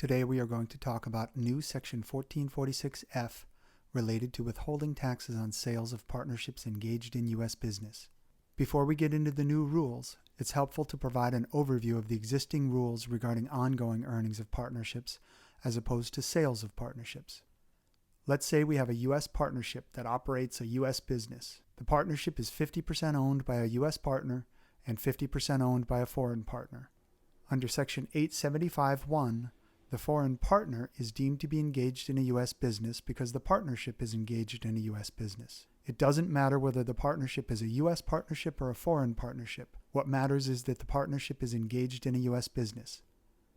Today we are going to talk about new Section 1446F related to withholding taxes on sales of partnerships engaged in U.S. business. Before we get into the new rules, it's helpful to provide an overview of the existing rules regarding ongoing earnings of partnerships as opposed to sales of partnerships. Let's say we have a U.S. partnership that operates a U.S. business. The partnership is 50% owned by a U.S. partner and 50% owned by a foreign partner. Under Section 875(1), the foreign partner is deemed to be engaged in a U.S. business because the partnership is engaged in a U.S. business. It doesn't matter whether the partnership is a U.S. partnership or a foreign partnership. What matters is that the partnership is engaged in a U.S. business.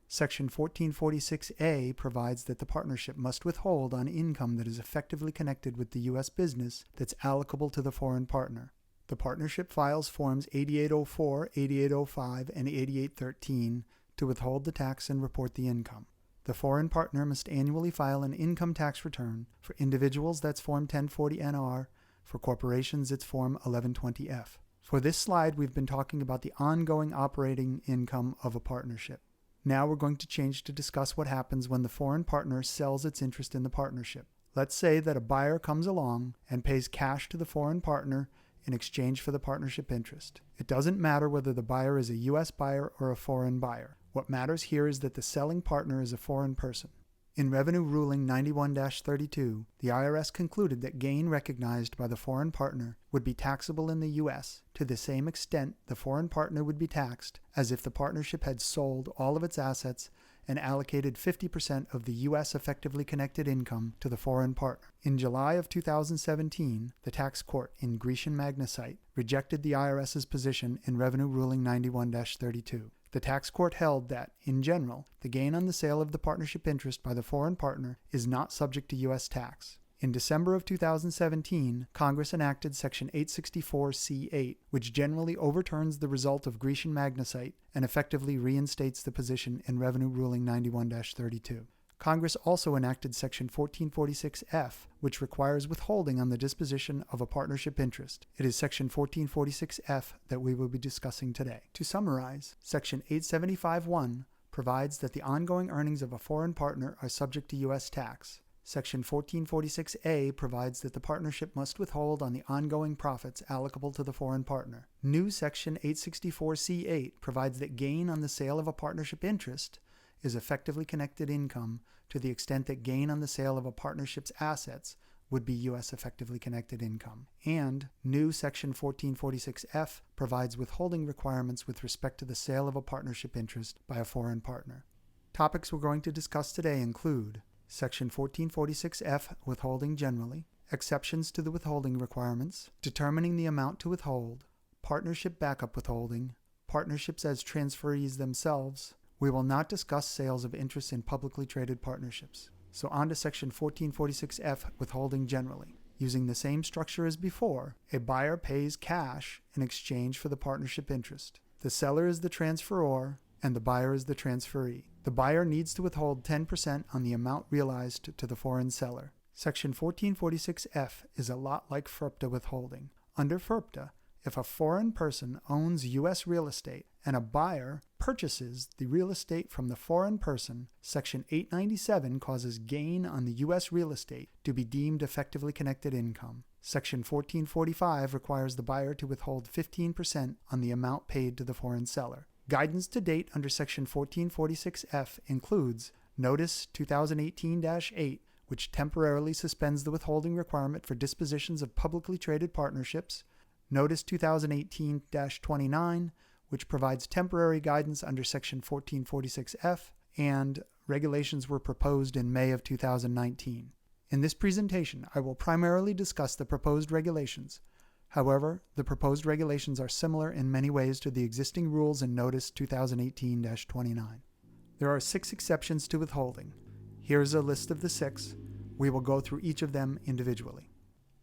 Section 1446A provides that the partnership must withhold on income that is effectively connected with the U.S. business that's allocable to the foreign partner. The partnership files Forms 8804, 8805, and 8813 to withhold the tax and report the income. The foreign partner must annually file an income tax return. For individuals, that's Form 1040-NR. For corporations, it's Form 1120-F. For this slide, we've been talking about the ongoing operating income of a partnership. Now we're going to change to discuss what happens when the foreign partner sells its interest in the partnership. Let's say that a buyer comes along and pays cash to the foreign partner in exchange for the partnership interest. It doesn't matter whether the buyer is a U.S. buyer or a foreign buyer. What matters here is that the selling partner is a foreign person. In Revenue Ruling 91-32, the IRS concluded that gain recognized by the foreign partner would be taxable in the U.S. to the same extent the foreign partner would be taxed as if the partnership had sold all of its assets and allocated 50% of the U.S. effectively connected income to the foreign partner. In July of 2017, the tax court in Grecian Magnesite rejected the IRS's position in Revenue Ruling 91-32. The tax court held that, in general, the gain on the sale of the partnership interest by the foreign partner is not subject to U.S. tax. In December of 2017, Congress enacted Section 864C8, which generally overturns the result of Grecian Magnesite and effectively reinstates the position in Revenue Ruling 91-32. Congress also enacted Section 1446F, which requires withholding on the disposition of a partnership interest. It is Section 1446F that we will be discussing today. To summarize, Section 875(1) provides that the ongoing earnings of a foreign partner are subject to U.S. tax. Section 1446A provides that the partnership must withhold on the ongoing profits allocable to the foreign partner. New Section 864C8 provides that gain on the sale of a partnership interest is effectively connected income to the extent that gain on the sale of a partnership's assets would be U.S. effectively connected income. And new Section 1446F provides withholding requirements with respect to the sale of a partnership interest by a foreign partner. Topics we're going to discuss today include Section 1446F withholding generally, exceptions to the withholding requirements, determining the amount to withhold, partnership backup withholding, partnerships as transferees themselves. We will not discuss sales of interests in publicly traded partnerships. So on to Section 1446F withholding generally. Using the same structure as before, a buyer pays cash in exchange for the partnership interest. The seller is the transferor and the buyer is the transferee. The buyer needs to withhold 10% on the amount realized to the foreign seller. Section 1446F is a lot like FIRPTA withholding. Under FIRPTA, if a foreign person owns U.S. real estate and a buyer purchases the real estate from the foreign person, Section 897 causes gain on the U.S. real estate to be deemed effectively connected income. Section 1445 requires the buyer to withhold 15% on the amount paid to the foreign seller. Guidance to date under Section 1446F includes Notice 2018-8, which temporarily suspends the withholding requirement for dispositions of publicly traded partnerships, Notice 2018-29, which provides temporary guidance under Section 1446F, and regulations were proposed in May of 2019. In this presentation, I will primarily discuss the proposed regulations. However, the proposed regulations are similar in many ways to the existing rules in Notice 2018-29. There are 6 exceptions to withholding. Here's a list of the 6. We will go through each of them individually.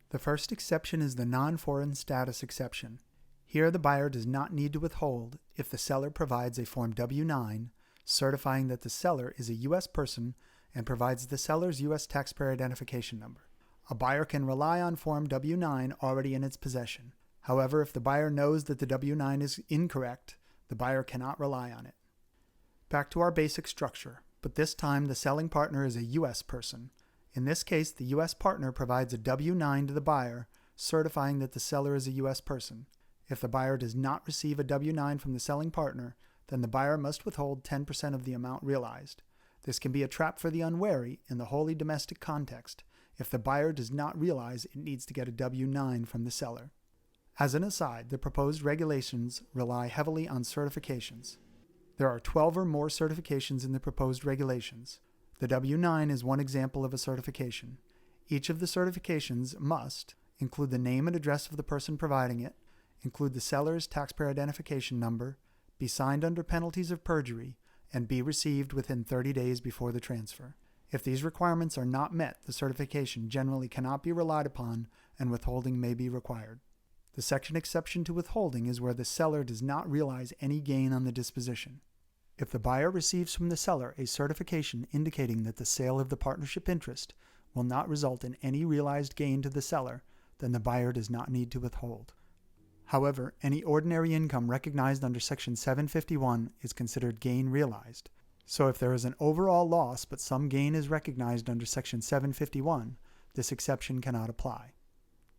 The first exception is the non-foreign status exception. Here the buyer does not need to withhold if the seller provides a Form W-9 certifying that the seller is a U.S. person and provides the seller's U.S. taxpayer identification number. A buyer can rely on Form W-9 already in its possession. However, if the buyer knows that the W-9 is incorrect, the buyer cannot rely on it. Back to our basic structure. but this time the selling partner is a U.S. person. In this case, the U.S. partner provides a W-9 to the buyer, certifying that the seller is a U.S. person. If the buyer does not receive a W-9 from the selling partner, then the buyer must withhold 10% of the amount realized. This can be a trap for the unwary in the wholly domestic context if the buyer does not realize it needs to get a W-9 from the seller. As an aside, the proposed regulations rely heavily on certifications. There are 12 or more certifications in the proposed regulations. The W-9 is one example of a certification. Each of the certifications must include the name and address of the person providing it, include the seller's taxpayer identification number, be signed under penalties of perjury, and be received within 30 days before the transfer. If these requirements are not met, the certification generally cannot be relied upon and withholding may be required. The section exception to withholding is where the seller does not realize any gain on the disposition. If the buyer receives from the seller a certification indicating that the sale of the partnership interest will not result in any realized gain to the seller, then the buyer does not need to withhold. However, any ordinary income recognized under Section 751 is considered gain realized. So if there is an overall loss but some gain is recognized under Section 751, this exception cannot apply.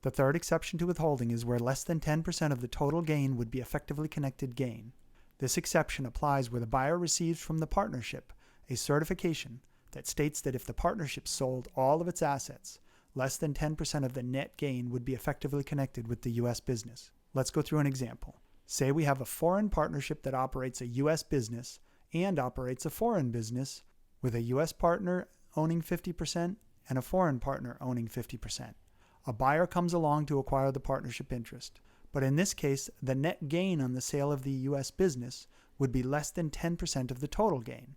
The third exception to withholding is where less than 10% of the total gain would be effectively connected gain. This exception applies where the buyer receives from the partnership a certification that states that if the partnership sold all of its assets, less than 10% of the net gain would be effectively connected with the U.S. business. Let's go through an example. Say we have a foreign partnership that operates a U.S. business and operates a foreign business with a U.S. partner owning 50% and a foreign partner owning 50%. A buyer comes along to acquire the partnership interest. But in this case, the net gain on the sale of the U.S. business would be less than 10% of the total gain.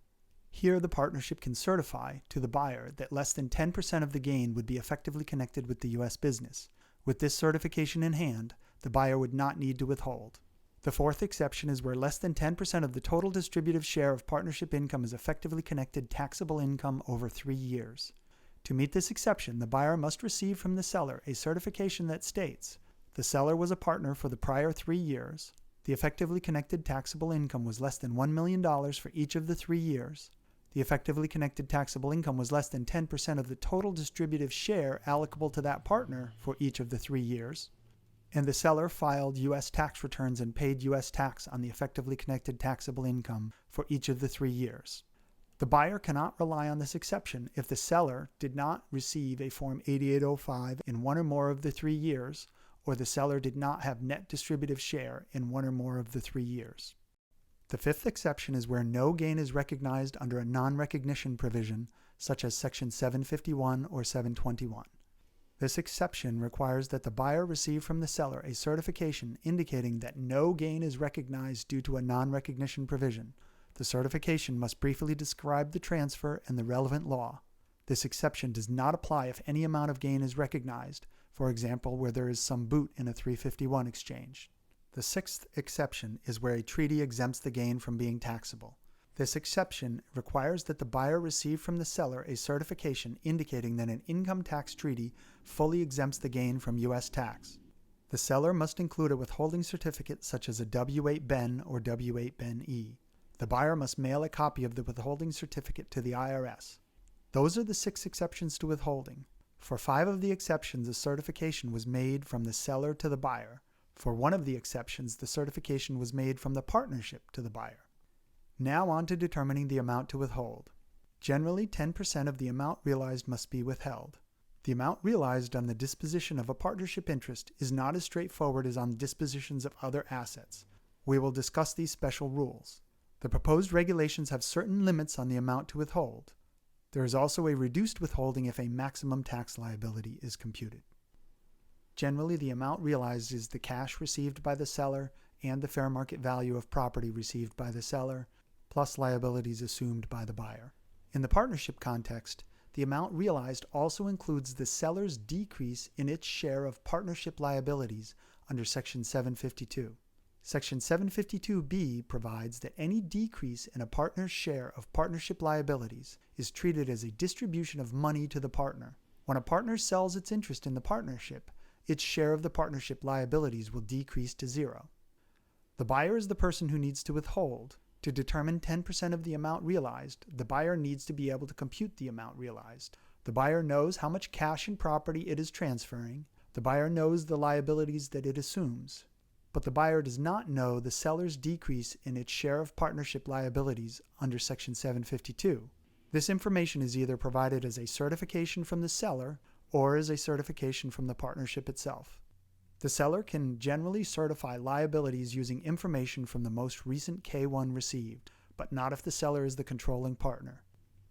Here, the partnership can certify to the buyer that less than 10% of the gain would be effectively connected with the U.S. business. With this certification in hand, the buyer would not need to withhold. The fourth exception is where less than 10% of the total distributive share of partnership income is effectively connected taxable income over 3 years. To meet this exception, the buyer must receive from the seller a certification that states the seller was a partner for the prior 3 years, the effectively connected taxable income was less than $1 million for each of the 3 years, the effectively connected taxable income was less than 10% of the total distributive share allocable to that partner for each of the 3 years, and the seller filed U.S. tax returns and paid U.S. tax on the effectively connected taxable income for each of the 3 years. The buyer cannot rely on this exception if the seller did not receive a Form 8805 in one or more of the 3 years, or the seller did not have net distributive share in one or more of the 3 years. The fifth exception is where no gain is recognized under a non-recognition provision, such as Section 751 or 721. This exception requires that the buyer receive from the seller a certification indicating that no gain is recognized due to a non-recognition provision. The certification must briefly describe the transfer and the relevant law. This exception does not apply if any amount of gain is recognized, for example, where there is some boot in a 351 exchange. The sixth exception is where a treaty exempts the gain from being taxable. This exception requires that the buyer receive from the seller a certification indicating that an income tax treaty fully exempts the gain from U.S. tax. The seller must include a withholding certificate such as a W-8-BEN or W-8-BEN-E. The buyer must mail a copy of the withholding certificate to the IRS. Those are the 6 exceptions to withholding. For 5 of the exceptions, a certification was made from the seller to the buyer. For one of the exceptions, the certification was made from the partnership to the buyer. Now on to determining the amount to withhold. Generally, 10% of the amount realized must be withheld. The amount realized on the disposition of a partnership interest is not as straightforward as on dispositions of other assets. We will discuss these special rules. The proposed regulations have certain limits on the amount to withhold. There is also a reduced withholding if a maximum tax liability is computed. Generally, the amount realized is the cash received by the seller and the fair market value of property received by the seller, plus liabilities assumed by the buyer. In the partnership context, the amount realized also includes the seller's decrease in its share of partnership liabilities under Section 752. Section 752B provides that any decrease in a partner's share of partnership liabilities is treated as a distribution of money to the partner. When a partner sells its interest in the partnership, its share of the partnership liabilities will decrease to 0. The buyer is the person who needs to withhold To determine 10% of the amount realized, the buyer needs to be able to compute the amount realized. The buyer knows how much cash and property it is transferring. The buyer knows the liabilities that it assumes. But the buyer does not know the seller's decrease in its share of partnership liabilities under Section 752. This information is either provided as a certification from the seller or as a certification from the partnership itself. The seller can generally certify liabilities using information from the most recent K-1 received, but not if the seller is the controlling partner.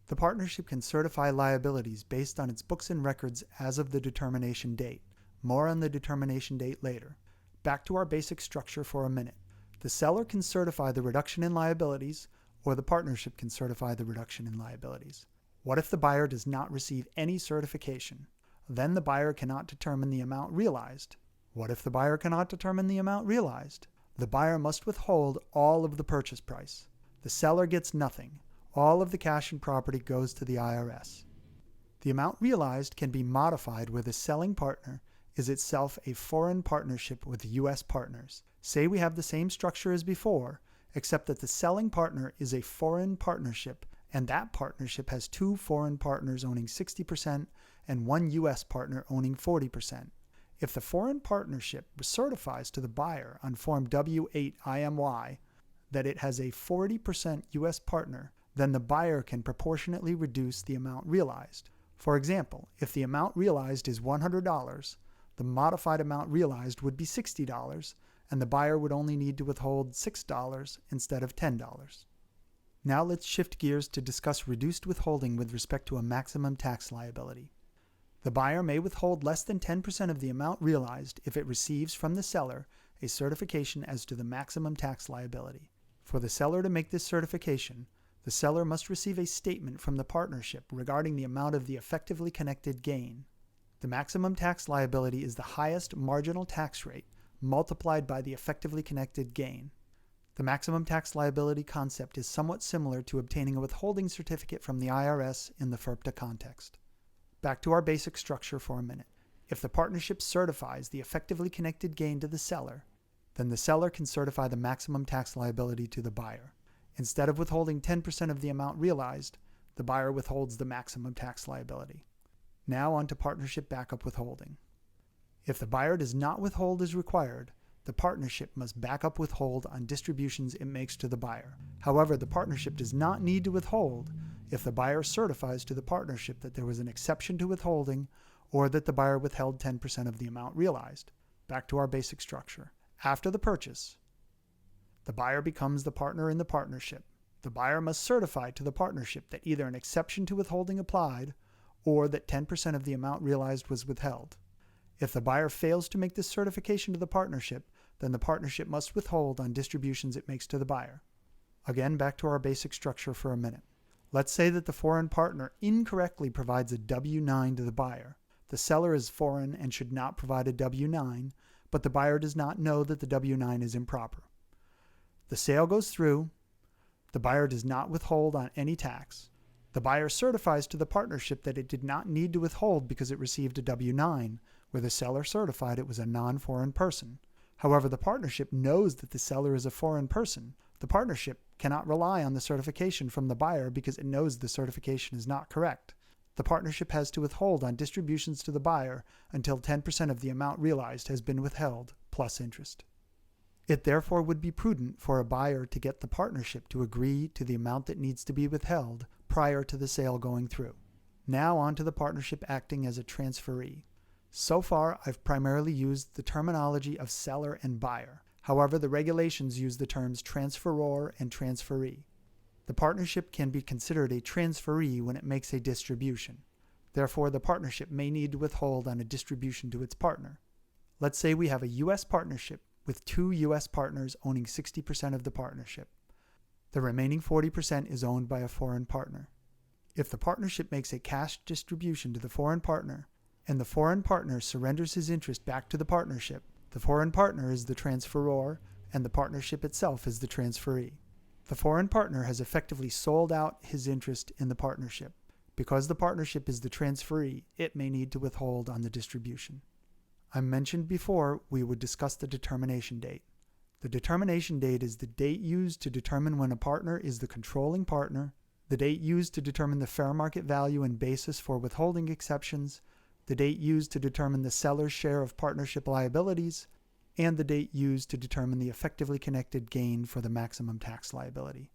The partnership can certify liabilities based on its books and records as of the determination date. More on the determination date later. Back to our basic structure for a minute. The seller can certify the reduction in liabilities, or the partnership can certify the reduction in liabilities. What if the buyer does not receive any certification? Then the buyer cannot determine the amount realized. What if the buyer cannot determine the amount realized? The buyer must withhold all of the purchase price. The seller gets nothing. All of the cash and property goes to the IRS. The amount realized can be modified where the selling partner is itself a foreign partnership with U.S. partners. Say we have the same structure as before, except that the selling partner is a foreign partnership, and that partnership has two foreign partners owning 60% and one U.S. partner owning 40%. If the foreign partnership certifies to the buyer on Form W-8-IMY that it has a 40% U.S. partner, then the buyer can proportionately reduce the amount realized. For example, if the amount realized is $100, the modified amount realized would be $60, and the buyer would only need to withhold $6 instead of $10. Now let's shift gears to discuss reduced withholding with respect to a maximum tax liability. The buyer may withhold less than 10% of the amount realized if it receives from the seller a certification as to the maximum tax liability. For the seller to make this certification, the seller must receive a statement from the partnership regarding the amount of the effectively connected gain. The maximum tax liability is the highest marginal tax rate multiplied by the effectively connected gain. The maximum tax liability concept is somewhat similar to obtaining a withholding certificate from the IRS in the FIRPTA context. Back to our basic structure for a minute. If the partnership certifies the effectively connected gain to the seller, then the seller can certify the maximum tax liability to the buyer. Instead of withholding 10% of the amount realized, the buyer withholds the maximum tax liability. Now on to partnership backup withholding. If the buyer does not withhold as required, the partnership must backup withhold on distributions it makes to the buyer. However, the partnership does not need to withhold if the buyer certifies to the partnership that there was an exception to withholding or that the buyer withheld 10% of the amount realized. Back to our basic structure. After the purchase, the buyer becomes the partner in the partnership. The buyer must certify to the partnership that either an exception to withholding applied or that 10% of the amount realized was withheld. If the buyer fails to make this certification to the partnership, then the partnership must withhold on distributions it makes to the buyer. Again, back to our basic structure for a minute. Let's say that the foreign partner incorrectly provides a W-9 to the buyer. The seller is foreign and should not provide a W-9, but the buyer does not know that the W-9 is improper. The sale goes through. The buyer does not withhold on any tax. The buyer certifies to the partnership that it did not need to withhold because it received a W-9, where the seller certified it was a non-foreign person. However, the partnership knows that the seller is a foreign person. The partnership cannot rely on the certification from the buyer because it knows the certification is not correct. The partnership has to withhold on distributions to the buyer until 10% of the amount realized has been withheld, plus interest. It therefore would be prudent for a buyer to get the partnership to agree to the amount that needs to be withheld prior to the sale going through. Now on to the partnership acting as a transferee. So far, I've primarily used the terminology of seller and buyer. However, the regulations use the terms transferor and transferee. The partnership can be considered a transferee when it makes a distribution. Therefore, the partnership may need to withhold on a distribution to its partner. Let's say we have a U.S. partnership with two U.S. partners owning 60% of the partnership. The remaining 40% is owned by a foreign partner. If the partnership makes a cash distribution to the foreign partner, and the foreign partner surrenders his interest back to the partnership, the foreign partner is the transferor, and the partnership itself is the transferee. The foreign partner has effectively sold out his interest in the partnership. Because the partnership is the transferee, it may need to withhold on the distribution. I mentioned before we would discuss the determination date. The determination date is the date used to determine when a partner is the controlling partner, the date used to determine the fair market value and basis for withholding exceptions, the date used to determine the seller's share of partnership liabilities, and the date used to determine the effectively connected gain for the maximum tax liability.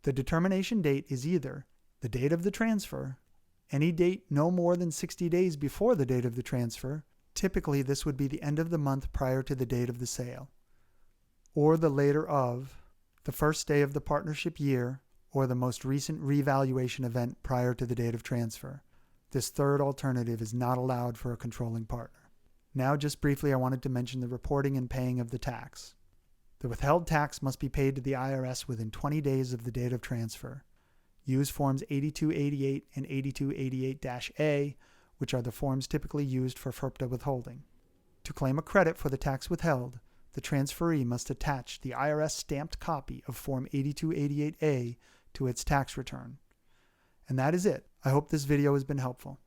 The determination date is either the date of the transfer, any date no more than 60 days before the date of the transfer, typically this would be the end of the month prior to the date of the sale, or the later of the first day of the partnership year or the most recent revaluation event prior to the date of transfer. This third alternative is not allowed for a controlling partner. Now, just briefly, I wanted to mention the reporting and paying of the tax. The withheld tax must be paid to the IRS within 20 days of the date of transfer. Use Forms 8288 and 8288-A, which are the forms typically used for FIRPTA withholding. To claim a credit for the tax withheld, the transferee must attach the IRS stamped copy of Form 8288-A to its tax return. And that is it. I hope this video has been helpful.